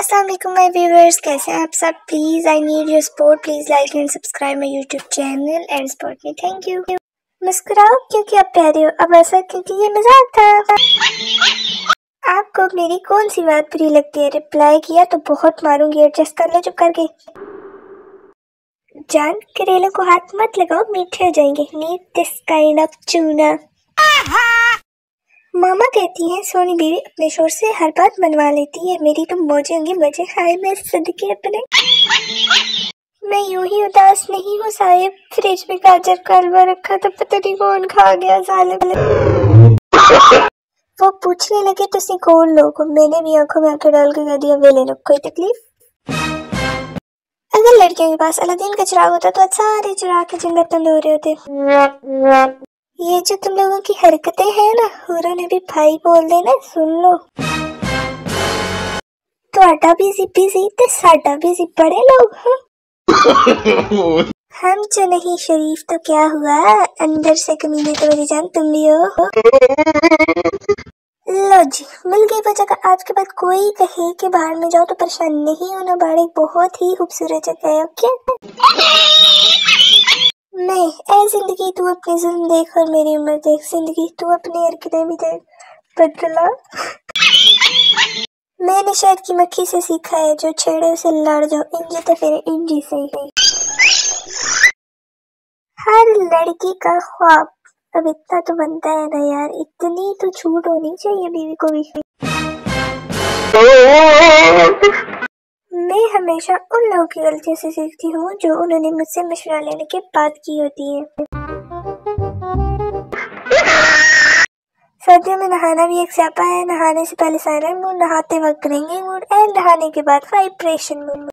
अस्सलाम वालेकुम my viewers, कैसे हैं आप सब। Please I need your support. Please like and subscribe my YouTube channel and support me. Thank you. मुस्कुराओ क्योंकि आप प्यारे हो, अब ऐसा क्योंकि ये मजाक था। आपको मेरी कौन सी बात बुरी लगती है? रिप्लाई किया तो बहुत मारूंगी। एडजस्ट कर लो चुप करके। जान, करेलों को हाथ मत लगाओ, मीठे हो जाएंगे। नीड दिस काइंड ऑफ चूना। मामा कहती है सोनी बीवी अपने शोर से हर बात मनवा लेती है। मेरी तो मौजें होंगी मजे, खाए मैं सदके अपने। मैं यूं ही उदास नहीं हूँ साहिब, फ्रिज में गाजर का हलवा रखा था, पता नहीं कौन खा गया साले। वो पूछने लगे तुसी कौन लोग हो? मैंने भी आंखों में आंखें डाल के कह दिया वेले लोग। कोई तकलीफ? अगर लड़कियों के पास अलादीन का चिराग होता तो आज सारे चिराग के जिन बर्तन धो रहे होते। ये जो तुम लोगों की हरकतें हैं ना, हुरों ने भी भाई बोल देना, सुन लो। तो आटा भी बिजी ते साडा बिजी बड़े लोग। हम जो नहीं शरीफ तो क्या हुआ, अंदर से कमीने तो मेरी जान तुम भी हो। लो जी, मिल गई वो जगह। आज के बाद कोई कहे कि बाहर में जाओ तो परेशान नहीं होना। बाहर एक बहुत ही खूबसूरत जगह है। ओके नहीं, ऐ जिंदगी तू अपनी जुल्म देख और मेरी उम्र देख। जिंदगी तू अपनी हरकतें भी देख। बदला मैंने शायद की मक्खी से सीखा है, जो छेड़े उसे लड़ जाओ। इंजी तो फिर इंजी से ही। हर लड़की का ख्वाब अब इतना तो बनता है ना यार, इतनी तो छूट होनी चाहिए बीवी को भी। मैं हमेशा उन लोगों की गलतियों से सीखती हूँ जो उन्होंने मुझसे मशवरा लेने के बाद की होती है। सर्दियों में नहाना भी एक स्यापा है। नहाने से पहले साइलेंट मूड, नहाते वक्त रिंगिंग मूड, एंड नहाने के बाद वाइब्रेशन मूड।